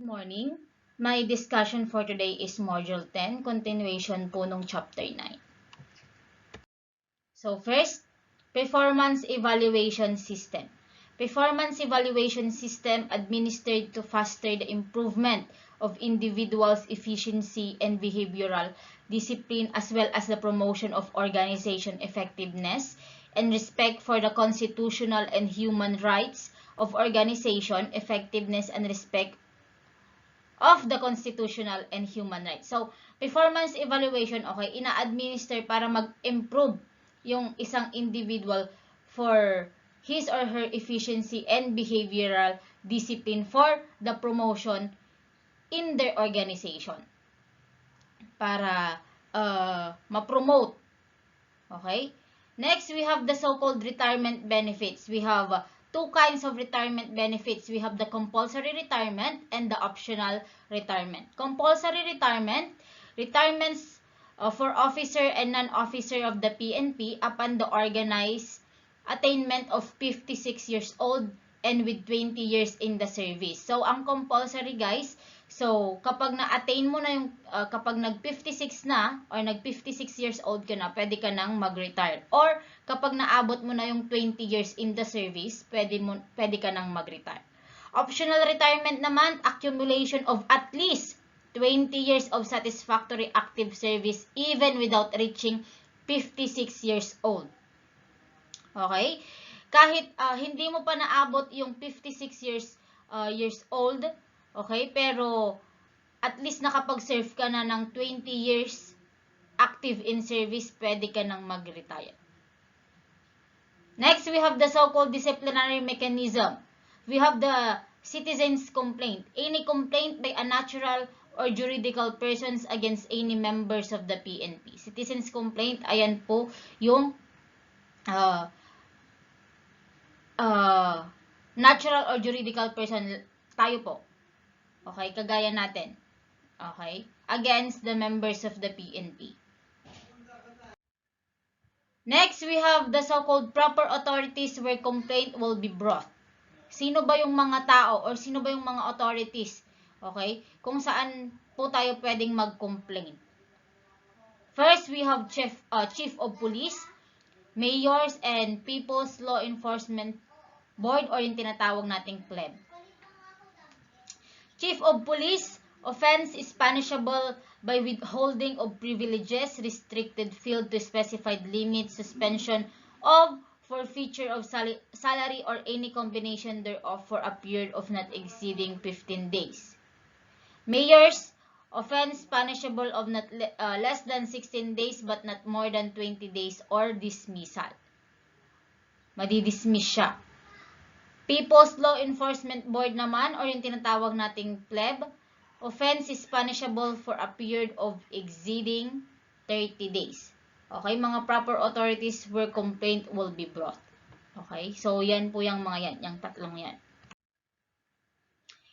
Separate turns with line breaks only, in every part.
Good morning. My discussion for today is Module 10, continuation po nung Chapter 9. So first, Performance Evaluation System. Performance Evaluation System administered to foster the improvement of individuals' efficiency and behavioral discipline as well as the promotion of organization effectiveness and respect for the constitutional and human rights of organization, effectiveness and respect of the constitutional and human rights. So, performance evaluation, okay, ina-administer para mag-improve yung isang individual for his or her efficiency and behavioral discipline for the promotion in their organization. Para ma-promote. Okay? Next, we have the so-called retirement benefits. We have two kinds of retirement benefits. We have the compulsory retirement and the optional retirement. Compulsory retirement, retirements for officer and non-officer of the PNP upon the organized attainment of 56 years old and with 20 years in the service. So, ang compulsory guys, so kapag na-attain mo na yung, kapag nag-56 na or nag-56 years old ka na, pwede ka nang mag-retire. Or kapag naabot mo na yung 20 years in the service, pwede ka nang mag-retire. Optional retirement naman, accumulation of at least 20 years of satisfactory active service even without reaching 56 years old. Okay? Kahit hindi mo pa naabot yung 56 years old, okay? Pero at least nakapag-serve ka na ng 20 years active in service, pwede ka nang mag-retire. Next, we have the so-called disciplinary mechanism. We have the citizen's complaint. Any complaint by a natural or juridical persons against any members of the PNP. Citizen's complaint, ayan po yung natural or juridical person, tayo po. Okay, kagaya natin. Okay, against the members of the PNP. Next, we have the so-called proper authorities where complaint will be brought. Sino ba yung mga tao or sino ba yung mga authorities? Okay, kung saan po tayo pwedeng mag-complain. First, we have Chief of Police, Mayors, and People's Law Enforcement Board or yung tinatawag nating pleb. Chief of Police, offense is punishable by withholding of privileges, restricted field to specified limits, suspension of forfeiture of salary or any combination thereof for a period of not exceeding 15 days. Mayors, offense punishable of not less than 16 days but not more than 20 days or dismissal. Madidismiss siya. People's Law Enforcement Board naman or yung tinatawag nating pleb, offense is punishable for a period of exceeding 30 days. Okay, mga proper authorities where complaint will be brought. Okay, so yan po yung mga yan, yung tatlong yan.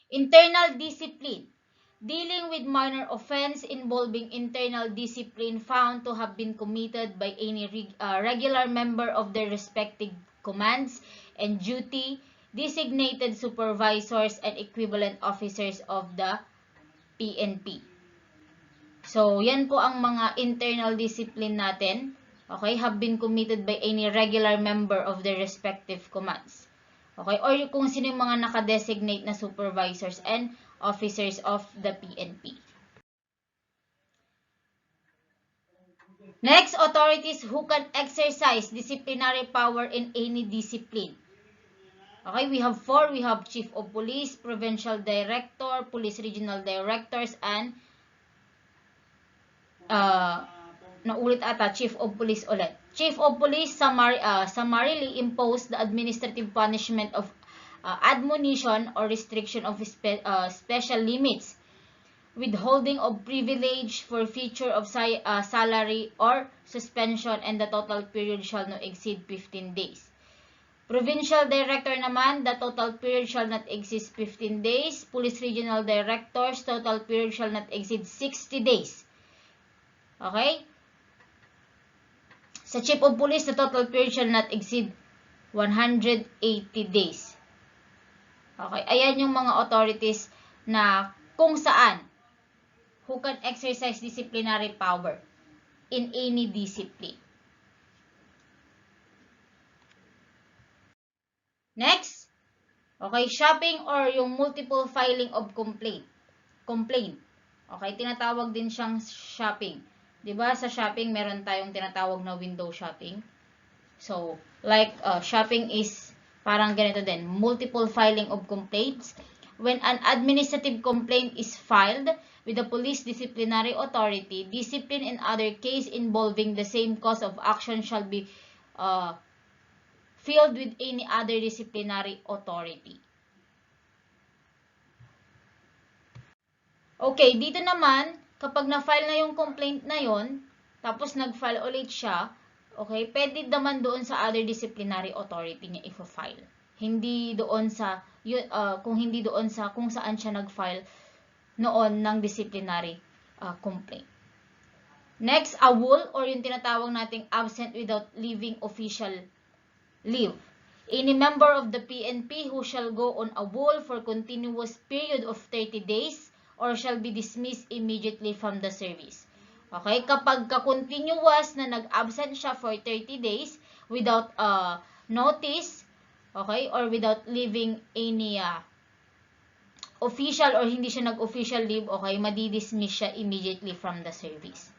Internal discipline. Dealing with minor offense involving internal discipline found to have been committed by any regular member of their respective commands and duty, designated supervisors and equivalent officers of the PNP. So, yan po ang mga internal discipline natin, okay, have been committed by any regular member of their respective commands. Okay, or kung sino yung mga nakadesignate na supervisors and officers of the PNP. Next, authorities who can exercise disciplinary power in any discipline. Okay, we have four. We have Chief of Police, Provincial Director, Police Regional Directors, and naulit ata, Chief of Police ulit. Chief of Police summarily imposed the administrative punishment of admonition or restriction of special limits, withholding of privilege, forfeiture of salary or suspension, and the total period shall not exceed 15 days. Provincial Director naman, the total period shall not exceed 15 days. Police Regional Directors, total period shall not exceed 60 days. Okay? Sa Chief of Police, the total period shall not exceed 180 days. Okay, ayan yung mga authorities na kung saan who can exercise disciplinary power in any discipline. Next, okay, shopping or yung multiple filing of complaint. Okay, tinatawag din siyang shopping. 'Di ba? Sa shopping meron tayong tinatawag na window shopping. So, like shopping is parang ganito din, multiple filing of complaints. When an administrative complaint is filed with the police disciplinary authority, discipline in other case involving the same cause of action shall be filed with any other disciplinary authority. Okay, dito naman, kapag na-file na yung complaint na yon, tapos nag-file ulit siya, okay, pwede naman doon sa other disciplinary authority niya i-file. Hindi doon sa, kung saan siya nag-file noon ng disciplinary complaint. Next, AWOL or yung tinatawag nating absent without leaving official leave. Any member of the PNP who shall go on AWOL for continuous period of 30 days or shall be dismissed immediately from the service. Okay, kapag ka-continuous na nag-absent siya for 30 days without notice, okay, or without leaving any official or hindi siya nag-official leave, okay, madi-dismiss siya immediately from the service.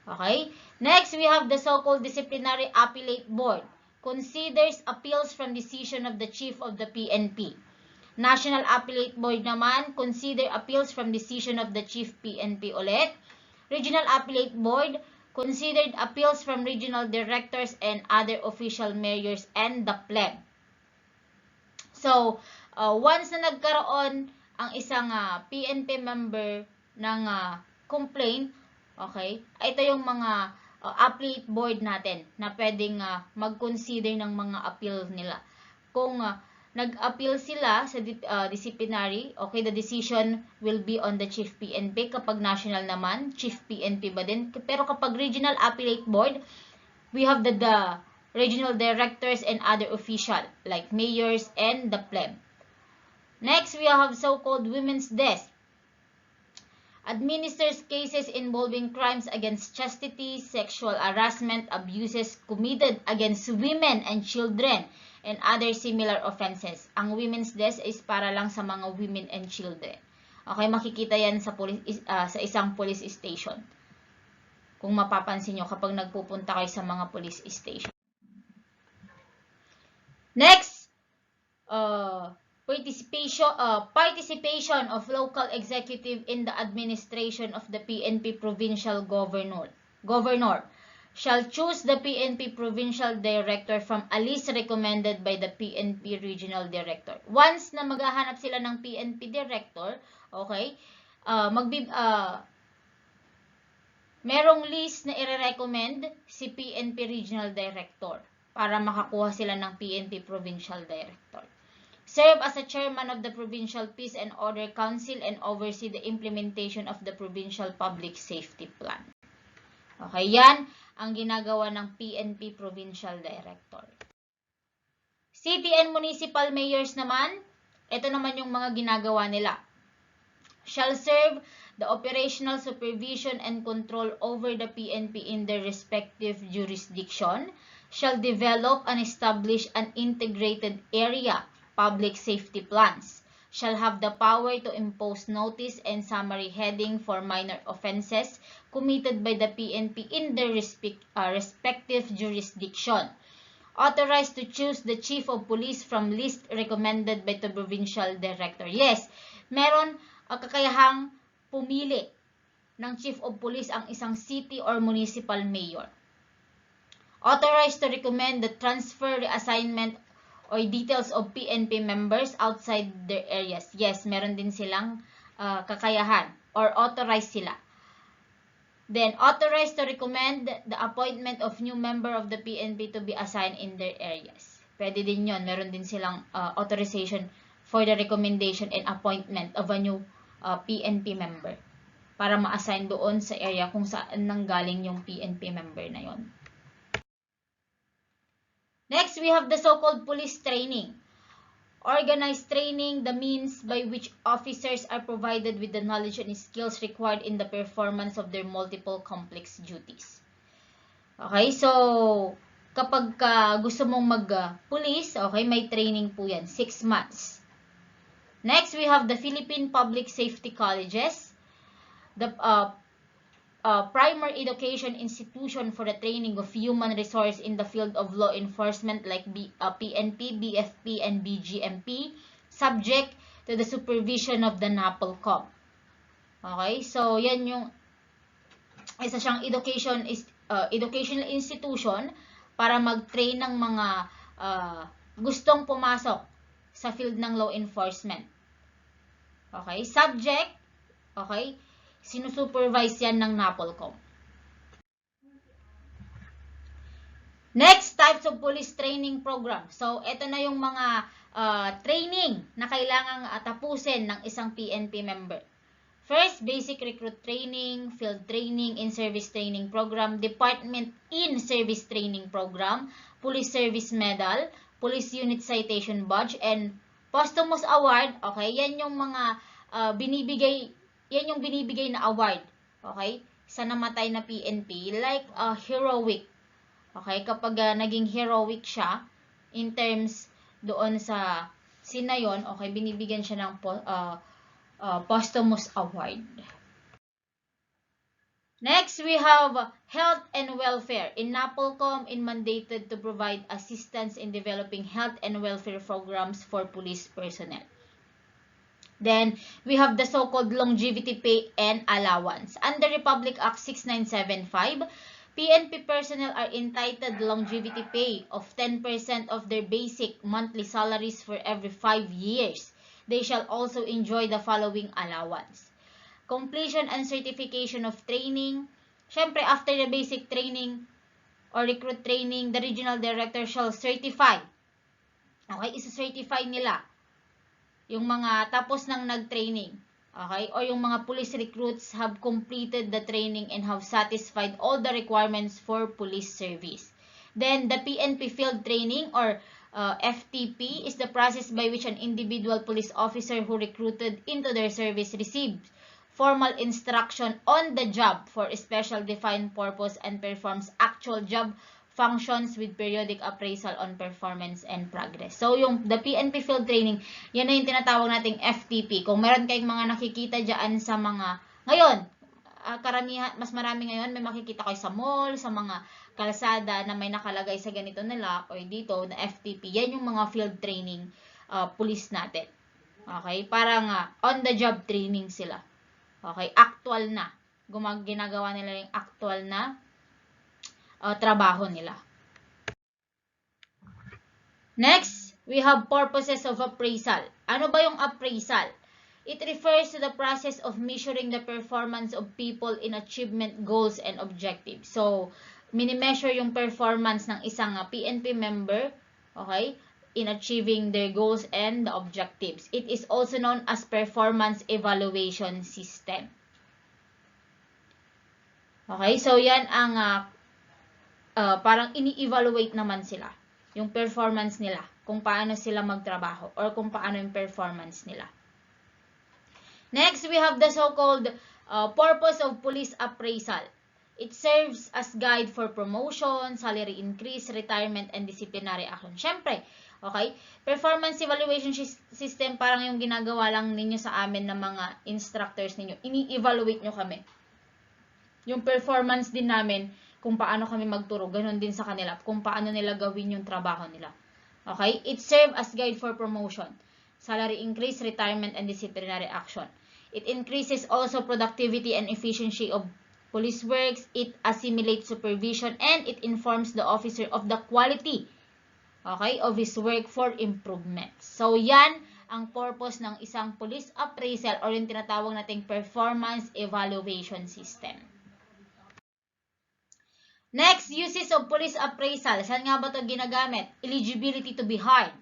Okay, next we have the so-called Disciplinary Appellate Board. Considers appeals from decision of the Chief of the PNP. National Appellate Board naman, consider appeals from decision of the Chief PNP ulit. Regional Appellate Board, considered appeals from regional directors and other official mayors and the pleb. So, once na nagkaroon ang isang PNP member ng complaint, okay, ito yung mga appellate board natin na pwedeng mag-consider ng mga appeal nila. Kung nag-appeal sila sa disciplinary, okay, the decision will be on the Chief PNP. Kapag national naman, Chief PNP ba din? Pero kapag regional appellate board, we have the regional directors and other official like mayors and the pleb. Next, we have so-called women's desk. Administers cases involving crimes against chastity, sexual harassment, abuses committed against women and children, and other similar offenses. Ang women's desk is para lang sa mga women and children. Okay, makikita yan sa isang police station. Kung mapapansin nyo kapag nagpupunta kayo sa mga police station. Next, participation of local executive in the administration of the PNP Provincial Governor shall choose the PNP Provincial Director from a list recommended by the PNP Regional Director. Once na maghahanap sila ng PNP Director, okay, merong list na i-recommend si PNP Regional Director para makakuha sila ng PNP Provincial Director. Serve as a chairman of the Provincial Peace and Order Council and oversee the implementation of the Provincial Public Safety Plan. Okay, yan ang ginagawa ng PNP Provincial Director. City and Municipal Mayors naman, ito naman yung mga ginagawa nila. Shall serve the operational supervision and control over the PNP in their respective jurisdiction, shall develop and establish an integrated area public safety plans, shall have the power to impose notice and summary heading for minor offenses committed by the PNP in their respective jurisdiction, authorized to choose the Chief of Police from list recommended by the Provincial Director. Yes, meron kakayahang pumili ng Chief of Police ang isang city or municipal mayor. Authorized to recommend the transfer, reassignment, or details of PNP members outside their areas. Yes, meron din silang kakayahan or authorized sila. Then, authorized to recommend the appointment of new member of the PNP to be assigned in their areas. Pwede din yun. Meron din silang authorization for the recommendation and appointment of a new PNP member para ma-assign doon sa area kung saan nanggaling yung PNP member na yon. Next, we have the so-called police training. Organized training, the means by which officers are provided with the knowledge and skills required in the performance of their multiple complex duties. Okay, so kapag gusto mong mag-police, okay, may training po yan, 6 months. Next, we have the Philippine Public Safety Colleges, the primary education institution for the training of human resource in the field of law enforcement like PNP, BFP, and BGMP, subject to the supervision of the NAPOLCOM. Okay, so yan yung isa siyang educational institution para mag-train ng mga gustong pumasok sa field ng law enforcement. Okay, subject, okay, sinusupervise yan ng NAPOLCOM. Next, types of police training program. So, ito na yung mga training na kailangang tapusin ng isang PNP member. First, basic recruit training, field training, in-service training program, department in-service training program, police service medal, police unit citation badge, and posthumous award. Okay, yan yung mga binibigay na award, okay, sa namatay na PNP, like heroic. Okay, kapag naging heroic siya, in terms doon sa sinayon, okay, binibigyan siya ng posthumous award. Next, we have health and welfare. In NAPOLCOM, mandated to provide assistance in developing health and welfare programs for police personnel. Then, we have the so-called longevity pay and allowance. Under Republic Act 6975, PNP personnel are entitled longevity pay of 10% of their basic monthly salaries for every 5 years. They shall also enjoy the following allowance. Completion and certification of training. Siyempre, after the basic training or recruit training, the regional director shall certify. Okay, isa-certify nila yung mga tapos nang nag-training. Okay, or yung mga police recruits have completed the training and have satisfied all the requirements for police service. Then, the PNP field training or FTP is the process by which an individual police officer who recruited into their service receives formal instruction on the job for a special defined purpose and performs actual job functions with periodic appraisal on performance and progress. So, the PNP field training, yan na yung tinatawag nating FTP. Kung meron kayong mga nakikita dyan sa mga, ngayon, karamihan, mas marami ngayon, may makikita kayo sa mall, sa mga kalsada na may nakalagay sa ganito nila, o dito, na FTP. Yan yung mga field training police natin. Okay? Parang on-the-job training sila. Okay? Actual na. Ginagawa nila yung actual na trabaho nila. Next, we have purposes of appraisal. Ano ba yung appraisal? It refers to the process of measuring the performance of people in achievement goals and objectives. So, mini-measure yung performance ng isang PNP member, okay, in achieving their goals and the objectives. It is also known as performance evaluation system. Okay, so yan ang parang ini-evaluate naman sila, yung performance nila, kung paano sila magtrabaho or kung paano yung performance nila. Next, we have the so-called purpose of police appraisal. It serves as guide for promotion, salary increase, retirement, and disciplinary action. Siyempre, okay, performance evaluation system parang yung ginagawa lang ninyo sa amin ng mga instructors ninyo. Ini-evaluate nyo kami. Yung performance din namin, kung paano kami magturo, ganun din sa kanila, kung paano nila gawin yung trabaho nila. Okay? It serves as guide for promotion, salary increase, retirement, and disciplinary action. It increases also productivity and efficiency of police works. It assimilates supervision, and it informs the officer of the quality, okay, of his work for improvement. So, yan ang purpose ng isang police appraisal or yung tinatawag nating performance evaluation system. Next, uses of police appraisal. Saan nga ba ito ginagamit? Eligibility to be hired,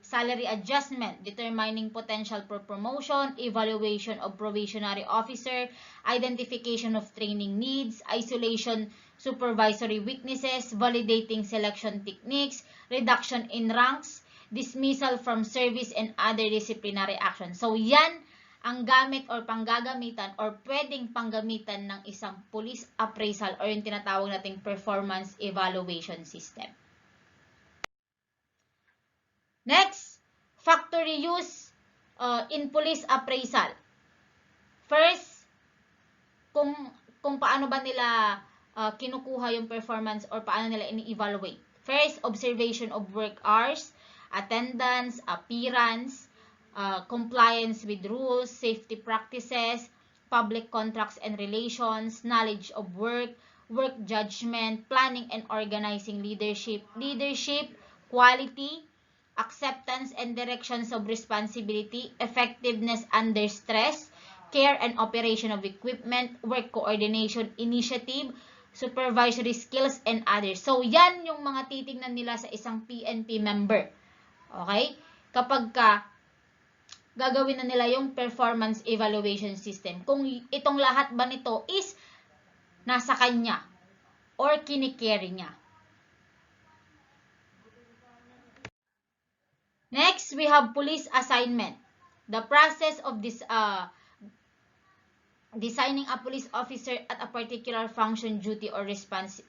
salary adjustment, determining potential for promotion, evaluation of probationary officer, identification of training needs, isolation supervisory weaknesses, validating selection techniques, reduction in ranks, dismissal from service, and other disciplinary action. So, yan ang gamit or panggagamitan or pwedeng panggamitan ng isang police appraisal or yung tinatawag nating performance evaluation system. Next, factory use in police appraisal. First, kung paano ba nila kinukuha yung performance or paano nila ini-evaluate. First, observation of work hours, attendance, appearance, compliance with rules, safety practices, public contracts and relations, knowledge of work, work judgment, planning and organizing leadership, quality, acceptance and directions of responsibility, effectiveness under stress, care and operation of equipment, work coordination, initiative, supervisory skills, and others. So, yan yung mga titingnan nila sa isang PNP member. Okay? Kapag gagawin na nila yung performance evaluation system. Kung itong lahat ba nito is nasa kanya or kinikerry niya. Next, we have police assignment. The process of this designing a police officer at a particular function, duty, or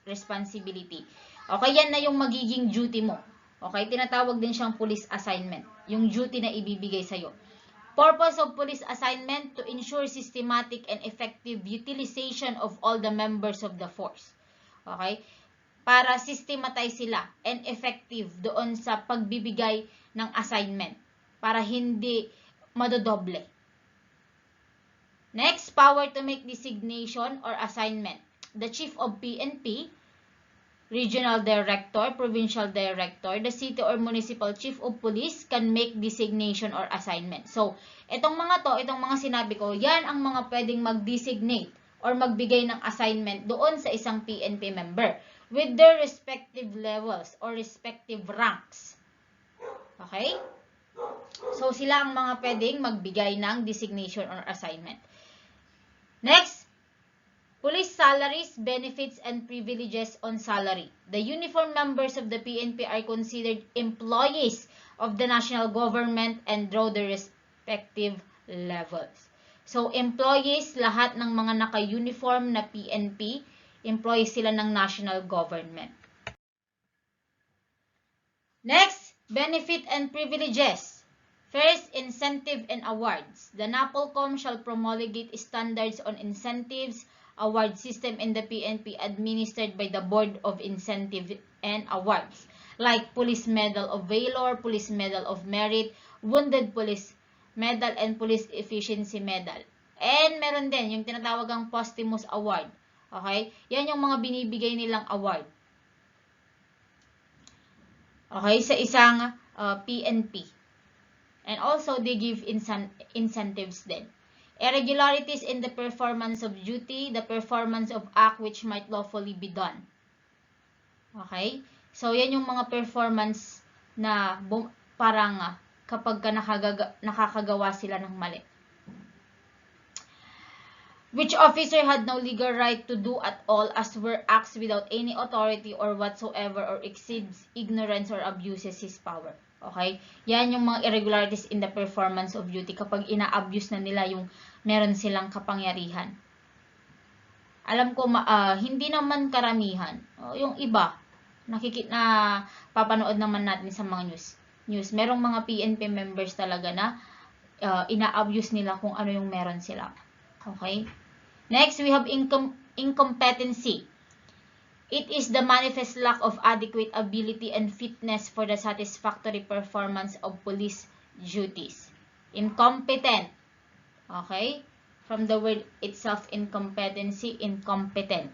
responsibility. Okay, yan na yung magiging duty mo. Okay, tinatawag din siyang police assignment. Yung duty na ibibigay sa'yo. Purpose of police assignment to ensure systematic and effective utilization of all the members of the force. Okay? Para systematize sila and effective doon sa pagbibigay ng assignment. Para hindi madodoble. Next, power to make designation or assignment. The Chief of PNP, Regional Director, Provincial Director, the City or Municipal Chief of Police can make designation or assignment. So, itong mga sinabi ko, yan ang mga pwedeng mag-designate or magbigay ng assignment doon sa isang PNP member with their respective levels or respective ranks. Okay? So, sila ang mga pwedeng magbigay ng designation or assignment. Next, police salaries, benefits, and privileges on salary. The uniformed members of the PNP are considered employees of the national government and draw their respective levels. So, employees, lahat ng mga naka-uniform na PNP, employees sila ng national government. Next, benefit and privileges. First, incentive and awards. The NAPOLCOM shall promulgate standards on incentives, award system in the PNP administered by the Board of Incentive and Awards, like Police Medal of Valor, Police Medal of Merit, Wounded Police Medal, and Police Efficiency Medal. And meron din yung tinatawagang Posthumous Award. Okay? Yan yung mga binibigay nilang award. Okay? Sa isang PNP. And also, they give incentives din. Irregularities in the performance of duty, the performance of act which might lawfully be done. Okay? So, yan yung mga performance na parang kapag nakakagawa sila ng mali. Which officer had no legal right to do at all as were acts without any authority or whatsoever or exceeds ignorance or abuses his power. Okay? Yan yung mga irregularities in the performance of duty kapag ina-abuse na nila yung meron silang kapangyarihan. Alam ko, hindi naman karamihan. Yung iba, papanood naman natin sa mga news. Merong mga PNP members talaga na ina-abuse nila kung ano yung meron sila. Okay? Next, we have incompetency. It is the manifest lack of adequate ability and fitness for the satisfactory performance of police duties. Incompetent. Okay? From the word itself, incompetency, incompetent.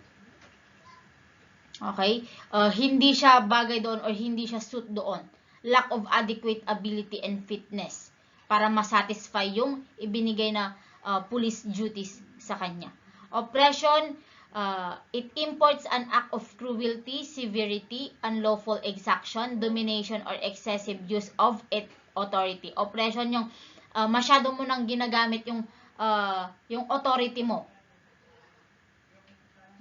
Okay? Hindi siya bagay doon or hindi siya suit doon. Lack of adequate ability and fitness para masatisfy yung ibinigay na police duties sa kanya. Oppression, it imports an act of cruelty, severity, unlawful exaction, domination, or excessive use of authority. Oppression yung masyado mo nang ginagamit yung authority mo.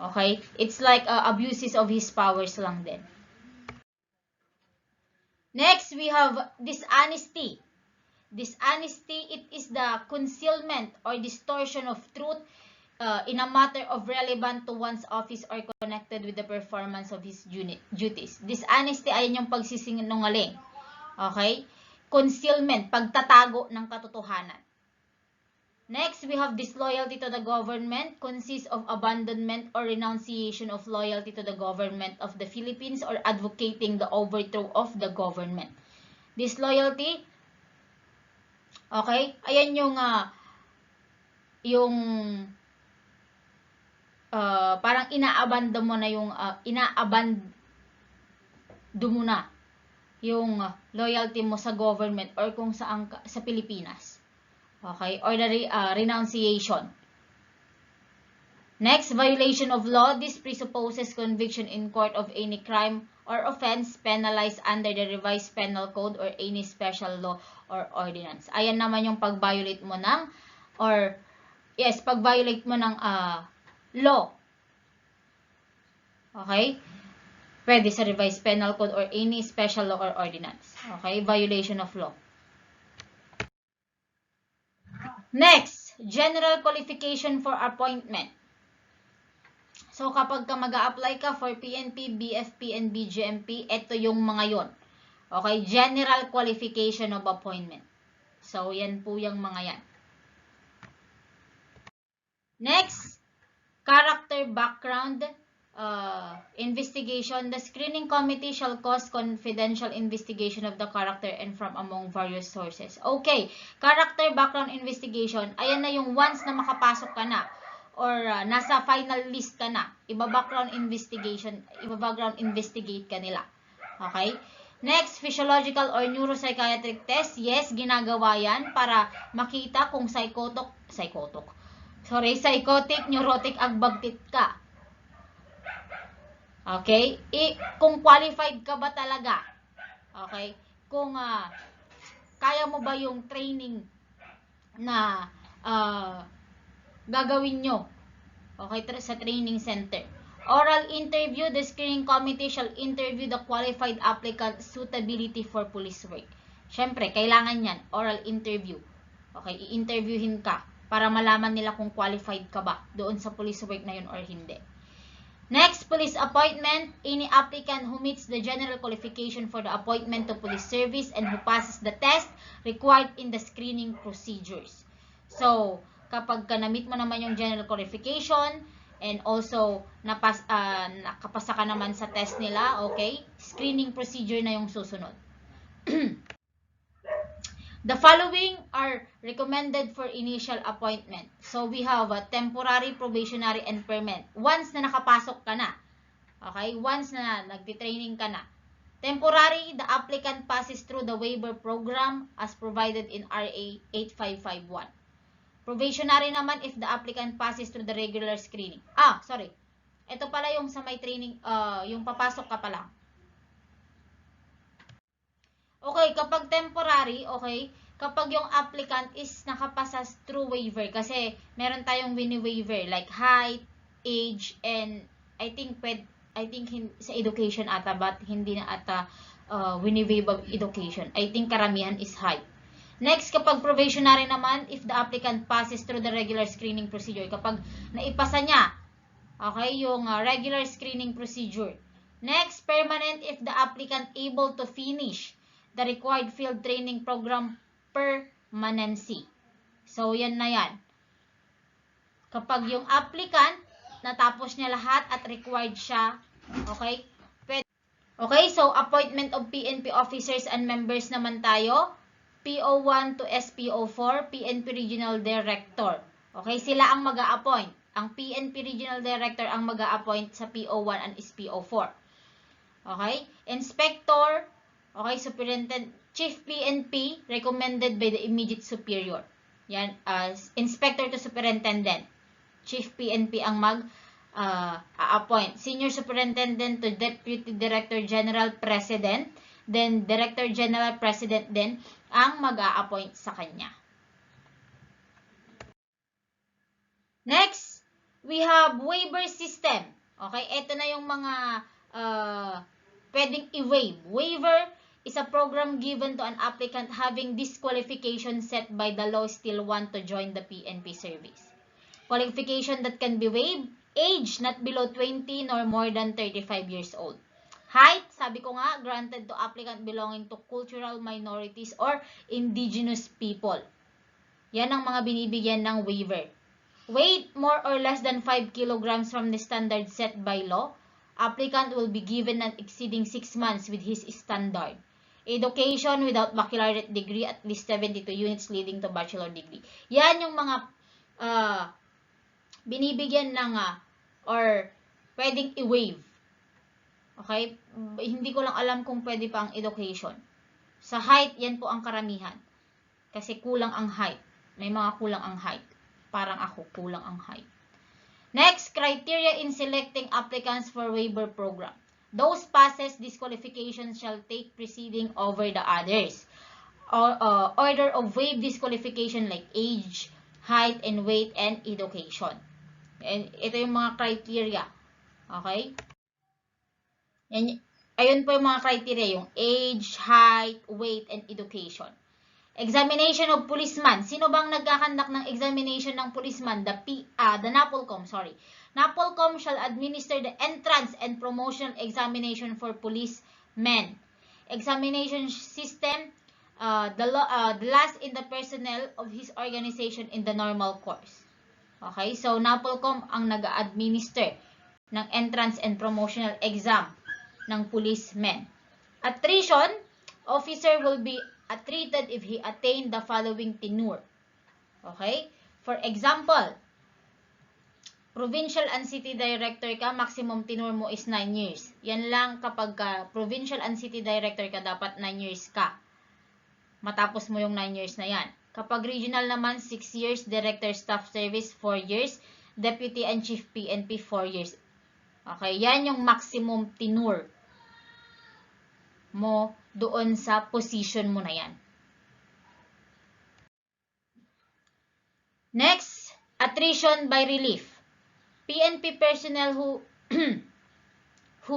Okay? It's like abuses of his powers lang din. Next, we have dishonesty. Dishonesty, it is the concealment or distortion of truth in a matter of relevant to one's office or connected with the performance of his duties. Dishonesty, ayan yung pagsisinungaling. Okay? Concealment, pagtatago ng katotohanan. Next, we have disloyalty to the government, consists of abandonment or renunciation of loyalty to the government of the Philippines or advocating the overthrow of the government. Disloyalty, okay? Ayan yung parang inaabando mo na yung yung loyalty mo sa government or kung saan sa Pilipinas. Okay? Or the renunciation. Next, violation of law. This presupposes conviction in court of any crime or offense penalized under the revised penal code or any special law or ordinance. Ayan naman yung pag-violate mo ng pag-violate mo ng law. Okay? Pwede sa revised penal code or any special law or ordinance. Okay? Violation of law. Next, general qualification for appointment. So, kapag ka mag-a-apply ka for PNP, BFP, and BGMP, ito yung mga yon. Okay? General qualification of appointment. So, yan po yung mga yan. Next, character background investigation. The screening committee shall cause confidential investigation of the character and from among various sources. Okay, character background investigation, ayan na yung once na makapasok ka na or nasa final list ka na, iba-background investigate ka nila. Okay? Next, physiological or neuropsychiatric test. Yes, ginagawa yan para makita kung psychotic, neurotic, agbagtit ka. Okay? Kung qualified ka ba talaga? Okay? Kung kaya mo ba yung training na gagawin nyo? Okay? Sa training center. Oral interview. The screening committee shall interview the qualified applicant suitability for police work. Siyempre, kailangan yan. Oral interview. Okay? I-interviewin ka para malaman nila kung qualified ka ba doon sa police work na yun or hindi. Next, police appointment. Any applicant who meets the general qualification for the appointment to police service and who passes the test required in the screening procedures. So, kapag na-meet mo naman yung general qualification and also nakapasa ka naman sa test nila, okay? Screening procedure na yung susunod. The following are recommended for initial appointment. So, we have a temporary, probationary, and permanent. Once na nakapasok ka na, okay? Once na nagtitraining ka na. Temporary, the applicant passes through the waiver program as provided in RA 8551. Probationary naman if the applicant passes through the regular screening. Ito pala yung sa may training, yung papasok ka pa lang. Okay, kapag temporary, okay, kapag yung applicant is nakapasa through waiver, kasi meron tayong wini-waiver, like height, age, and I think sa education ata, but hindi na ata wini-waiver education. I think karamihan is height. Next, kapag probationary naman, if the applicant passes through the regular screening procedure, kapag naipasa niya, okay, yung regular screening procedure. Next, permanent, if the applicant able to finish the required field training program permanency. So, yan na yan. Kapag yung applicant, natapos niya lahat at required siya, okay? Okay, so appointment of PNP officers and members naman tayo. PO1 to SPO4, PNP Regional Director. Okay, sila ang mag-a-appoint. Ang PNP Regional Director ang mag-a-appoint sa PO1 and SPO4. Okay, Inspector, okay, Superintendent, Chief PNP, recommended by the immediate superior. Yan, Inspector to Superintendent. Chief PNP ang mag-appoint. Senior Superintendent to Deputy Director General President. Then, Director General President din ang mag-a-appoint sa kanya. Next, we have waiver system. Okay, ito na yung mga pwedeng i-waive. Waiver is a program given to an applicant having disqualification set by the law still want to join the PNP service. Qualification that can be waived, age not below 20 nor more than 35 years old. Height, sabi ko nga, granted to applicant belonging to cultural minorities or indigenous people. Yan ang mga binibigyan ng waiver. Weight more or less than 5 kilograms from the standard set by law. Applicant will be given an exceeding 6 months with his standard. Education without baccalaureate degree at least 72 units leading to bachelor degree. Yan yung mga binibigyan ng or pwedeng i-waive. Okay? Hindi ko lang alam kung pwede pa ang education. Sa height, yan po ang karamihan. Kasi kulang ang height. May mga kulang ang height. Parang ako, kulang ang height. Next, criteria in selecting applicants for waiver program. Those passes disqualification shall take preceding over the others. Order of waive disqualification like age, height, and weight, and education. And ito yung mga criteria. Okay? Ayun po yung mga criteria, yung age, height, weight, and education. Examination of policeman. Sino bang nagkakandak ng examination ng policeman? The NAPOLCOM, sorry. NAPOLCOM shall administer the entrance and promotional examination for policemen. Examination system, the last in the personnel of his organization in the normal course. Okay, so NAPOLCOM ang nag-administer ng entrance and promotional exam ng policemen. Attrition, officer will be treated if he attained the following tenure. Okay? For example, provincial and city director ka, maximum tenure mo is 9 years. Yan lang kapag provincial and city director ka, dapat 9 years ka. Matapos mo yung 9 years na yan. Kapag regional naman, 6 years, director staff service, 4 years, deputy and chief PNP, 4 years. Okay? Yan yung maximum tenure mo doon sa position mo na yan. Next, attrition by relief. PNP personnel who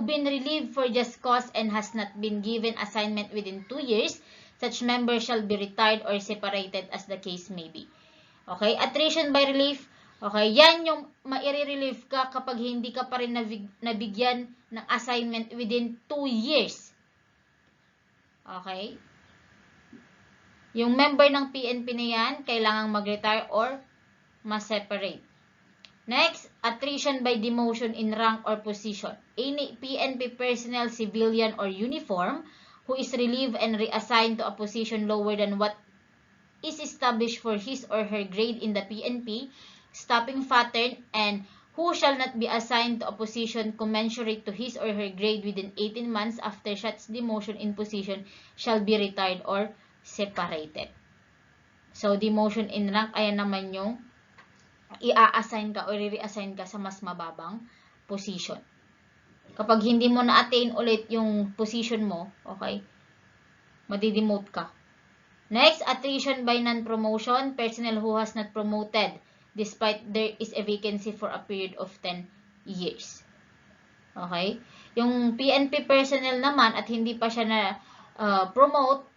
been relieved for just cause and has not been given assignment within 2 years, such member shall be retired or separated as the case may be. Okay, attrition by relief. Okay, yan yung maire-relieve ka kapag hindi ka pa rin nabigyan ng assignment within 2 years. Okay? Yung member ng PNP na yan, kailangang mag-retire or ma-separate. Next, attrition by demotion in rank or position. Any PNP personnel, civilian or uniform, who is relieved and reassigned to a position lower than what is established for his or her grade in the PNP, stopping pattern, and who shall not be assigned to a position commensurate to his or her grade within 18 months after such demotion in position shall be retired or separated. So, demotion in rank, ayan naman yung i-assign ka or i-reassign ka sa mas mababang position. Kapag hindi mo na-attain ulit yung position mo, okay, madidemote ka. Next, attrition by non-promotion, personnel who has not promoted despite there is a vacancy for a period of 10 years. Okay? Yung PNP personnel naman at hindi pa siya na-promote,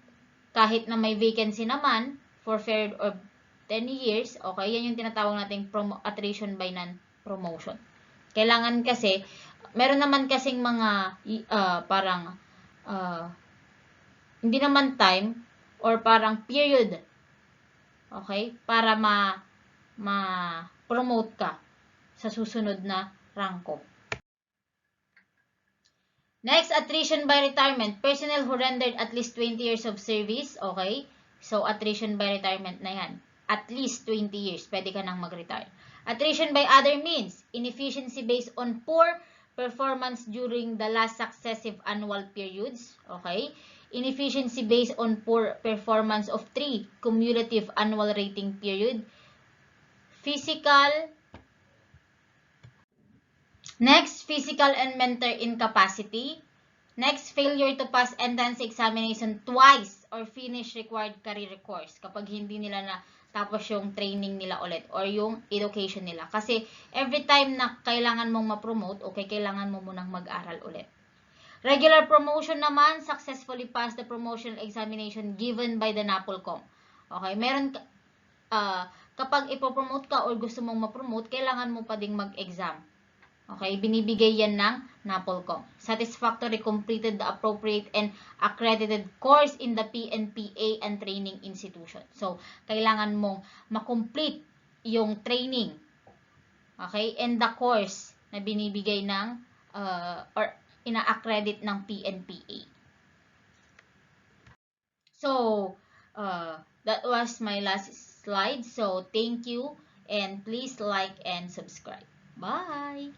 kahit na may vacancy naman for a period of 10 years, okay, yan yung tinatawag nating attrition by non-promotion. Kailangan kasi, meron naman kasing mga hindi naman time or parang period, okay, para ma-promote ka sa susunod na rangko. Next, attrition by retirement. Personnel who rendered at least 20 years of service. Okay? So, attrition by retirement na yan. At least 20 years. Pwede ka nang mag-retire. Attrition by other means. Inefficiency based on poor performance during the last successive annual periods. Okay? Inefficiency based on poor performance of 3 cumulative annual rating period. Physical. Next, physical and mental incapacity. Next, failure to pass entrance examination twice or finish required career course kapag hindi nila na tapos yung training nila ulit or yung education nila. Kasi every time na kailangan mong ma-promote, okay, kailangan mo munang mag-aral ulit. Regular promotion naman, successfully pass the promotional examination given by the NAPOLCOM. Okay, meron kapag ipopromote ka or gusto mong ma-promote, kailangan mo pa ding mag-exam. Okay, binibigay yan ng NAPOLCOM. Satisfactory completed the appropriate and accredited course in the PNPA and training institution. So, kailangan mong ma-complete yung training, okay, and the course na binibigay ng or ina-accredit ng PNPA. So, that was my last slide. So, thank you and please like and subscribe. Bye!